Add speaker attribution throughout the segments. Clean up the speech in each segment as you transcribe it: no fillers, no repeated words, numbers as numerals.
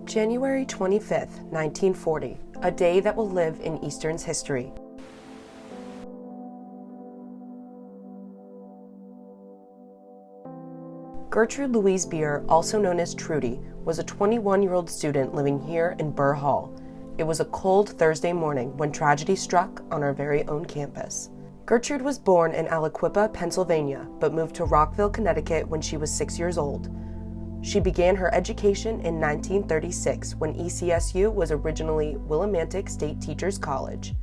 Speaker 1: January 25th, 1940, a day that will live in Eastern's history. Gertrude Louise Beer, also known as Trudy, was a 21-year-old student living here in Burr Hall. It was a cold Thursday morning when tragedy struck on our very own campus. Gertrude was born in Aliquippa, Pennsylvania, but moved to Rockville, Connecticut when she was 6 years old. She began her education in 1936 when ECSU was originally Willimantic State Teachers College.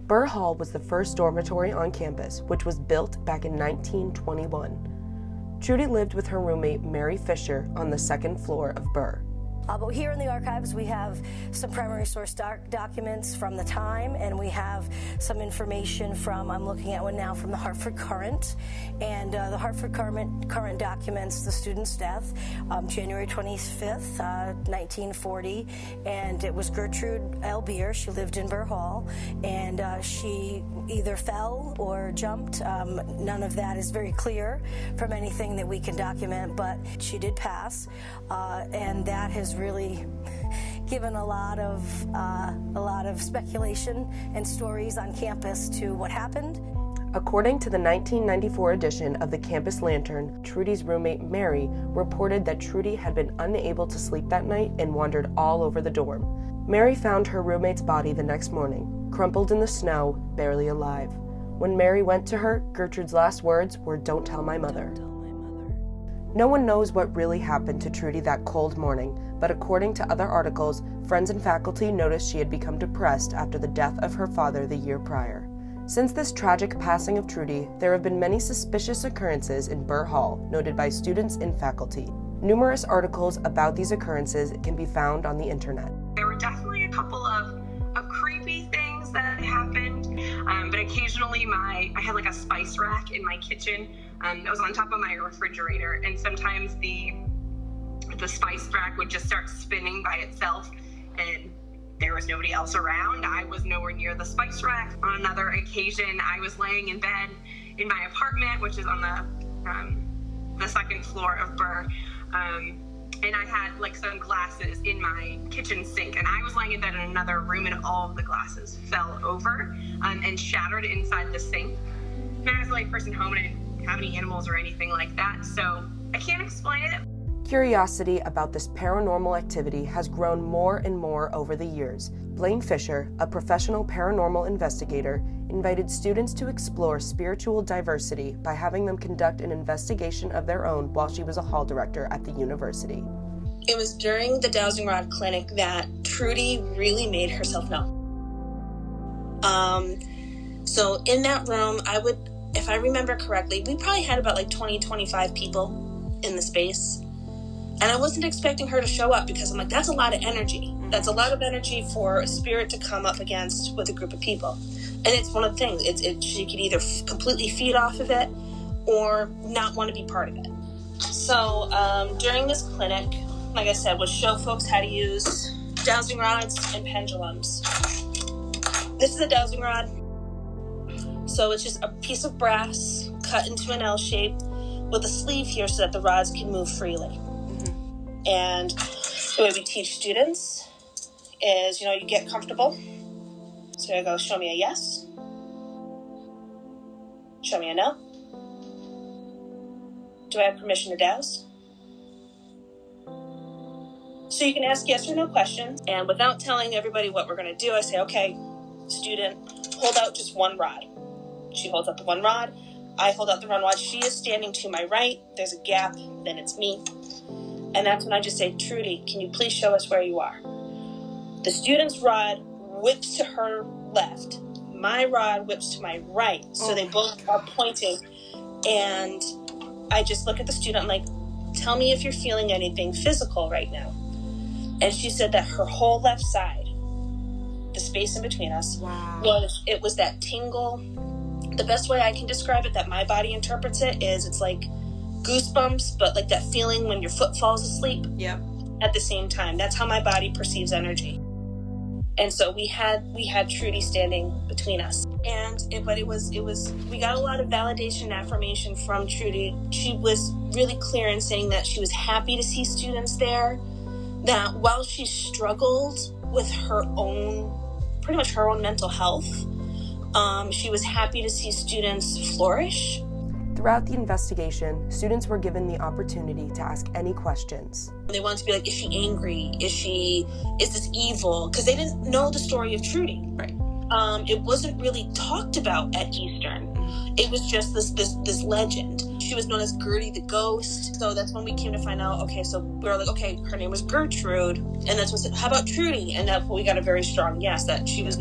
Speaker 1: Burr Hall was the first dormitory on campus, which was built back in 1921. Trudy lived with her roommate Mary Fisher on the second floor of Burr.
Speaker 2: But here in the archives we have some primary source documents from the time, and we have some information from, I'm looking at one now, from the Hartford Courant. And the Hartford Courant documents the student's death, January 25th, 1940. And it was Gertrude L. Beer. She lived in Burr Hall, and she either fell or jumped. None of that is very clear from anything that we can document, but she did pass, and that has really given a lot of speculation and stories on campus to what happened.
Speaker 1: According to the 1994 edition of the Campus Lantern, Trudy's roommate Mary reported that Trudy had been unable to sleep that night and wandered all over the dorm. Mary found her roommate's body the next morning, crumpled in the snow, barely alive. When Mary went to her, Gertrude's last words were, "Don't tell my mother." No one knows what really happened to Trudy that cold morning, but according to other articles, friends and faculty noticed she had become depressed after the death of her father the year prior. Since this tragic passing of Trudy, there have been many suspicious occurrences in Burr Hall, noted by students and faculty. Numerous articles about these occurrences can be found on the internet.
Speaker 3: There were definitely a couple of creepy things that happened, but occasionally I had like a spice rack in my kitchen that was on top of my refrigerator, and sometimes the spice rack would just start spinning by itself, and there was nobody else around. I was nowhere near the spice rack. On another occasion, I was laying in bed in my apartment, which is on the second floor of Burr, and I had like some glasses in my kitchen sink, and I was laying in bed in another room, and all of the glasses fell over and shattered inside the sink. And I was the only person home, and I didn't have any animals or anything like that, so I can't explain it.
Speaker 1: Curiosity about this paranormal activity has grown more and more over the years. Blaine Fisher, a professional paranormal investigator, invited students to explore spiritual diversity by having them conduct an investigation of their own while she was a hall director at the university.
Speaker 4: It was during the Dowsing Rod Clinic that Trudy really made herself known. So in that room, if I remember correctly, we probably had about like 20, 25 people in the space. And I wasn't expecting her to show up because I'm like, that's a lot of energy. That's a lot of energy for a spirit to come up against with a group of people. And it's one of the things. She could either completely feed off of it or not want to be part of it. So during this clinic, like I said, would show folks how to use dowsing rods and pendulums. This is a dowsing rod. So it's just a piece of brass cut into an L shape with a sleeve here so that the rods can move freely. And the way we teach students is, you get comfortable. So I go, show me a yes. Show me a no. Do I have permission to douse? So you can ask yes or no questions. And without telling everybody what we're going to do, I say, okay, student, hold out just one rod. She holds up the one rod. I hold out the one rod. She is standing to my right. There's a gap. Then it's me. And that's when I just say, Trudy, can you please show us where you are? The student's rod whips to her left. My rod whips to my right. So they both are pointing. And I just look at the student, I'm like, tell me if you're feeling anything physical right now. And she said that her whole left side, the space in between us, was that tingle. The best way I can describe it, that my body interprets it, is it's like goosebumps, but like that feeling when your foot falls asleep.
Speaker 1: Yep.
Speaker 4: At the same time. That's how my body perceives energy. And so we had Trudy standing between us. And we got a lot of validation and affirmation from Trudy. She was really clear in saying that she was happy to see students there, that while she struggled with pretty much her own mental health, she was happy to see students flourish.
Speaker 1: Throughout the investigation, students were given the opportunity to ask any questions.
Speaker 4: They wanted to be like, is she angry? Is this evil? Because they didn't know the story of Trudy.
Speaker 1: Right.
Speaker 4: It wasn't really talked about at Eastern. It was just this legend. She was known as Gertie the Ghost. So that's when we came to find out, okay, so we were like, okay, her name was Gertrude. And that's what, how about Trudy? And that's when we got a very strong yes, that she would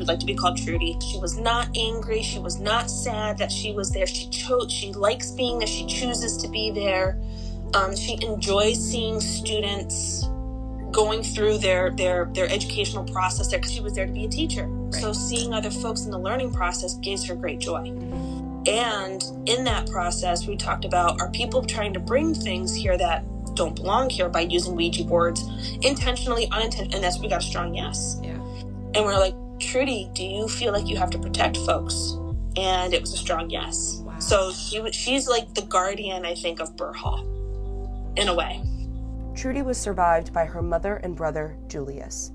Speaker 4: like to be called Trudy. She was not angry. She was not sad that she was there. She likes being there. She chooses to be there. She enjoys seeing students going through their educational process there because she was there to be a teacher. Right. So seeing other folks in the learning process gives her great joy. And in that process, we talked about, are people trying to bring things here that don't belong here by using Ouija boards intentionally, unintentionally? And that's, we got a strong yes. Yeah. And we're like, Trudy, do you feel like you have to protect folks? And it was a strong yes. Wow. So she's like the guardian, I think, of Burr Hall, in a way.
Speaker 1: Trudy was survived by her mother and brother, Julius.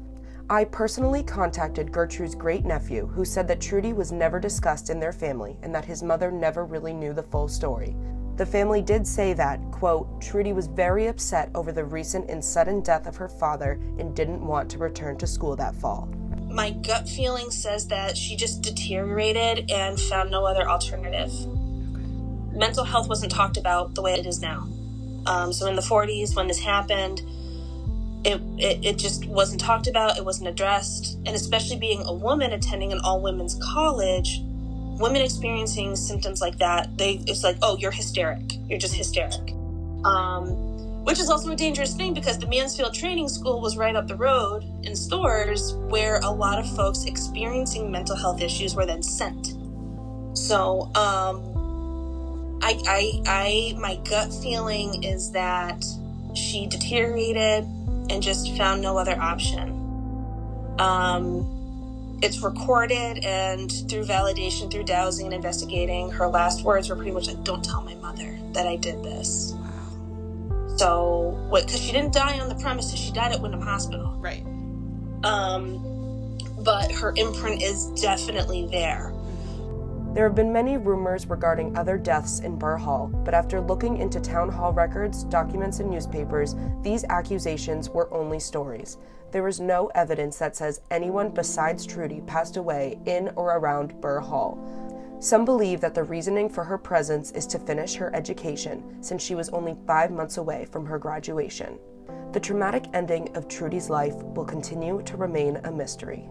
Speaker 1: I personally contacted Gertrude's great-nephew, who said that Trudy was never discussed in their family and that his mother never really knew the full story. The family did say that, quote, Trudy was very upset over the recent and sudden death of her father and didn't want to return to school that fall.
Speaker 4: My gut feeling says that she just deteriorated and found no other alternative. Okay. Mental health wasn't talked about the way it is now. So in the 40s, when this happened, it just wasn't talked about, it wasn't addressed, and especially being a woman attending an all-women's college, women experiencing symptoms like that, it's like, oh, you're hysteric. You're just hysteric. Which is also a dangerous thing because the Mansfield Training School was right up the road in Storrs where a lot of folks experiencing mental health issues were then sent. So, my gut feeling is that she deteriorated and just found no other option. It's recorded, and through validation, through dowsing and investigating, her last words were pretty much like, don't tell my mother that I did this. Wow. So, because she didn't die on the premises, she died at Wyndham Hospital.
Speaker 1: Right.
Speaker 4: But her imprint is definitely there.
Speaker 1: There have been many rumors regarding other deaths in Burr Hall, but after looking into town hall records, documents, and newspapers, these accusations were only stories. There is no evidence that says anyone besides Trudy passed away in or around Burr Hall. Some believe that the reasoning for her presence is to finish her education, since she was only 5 months away from her graduation. The traumatic ending of Trudy's life will continue to remain a mystery.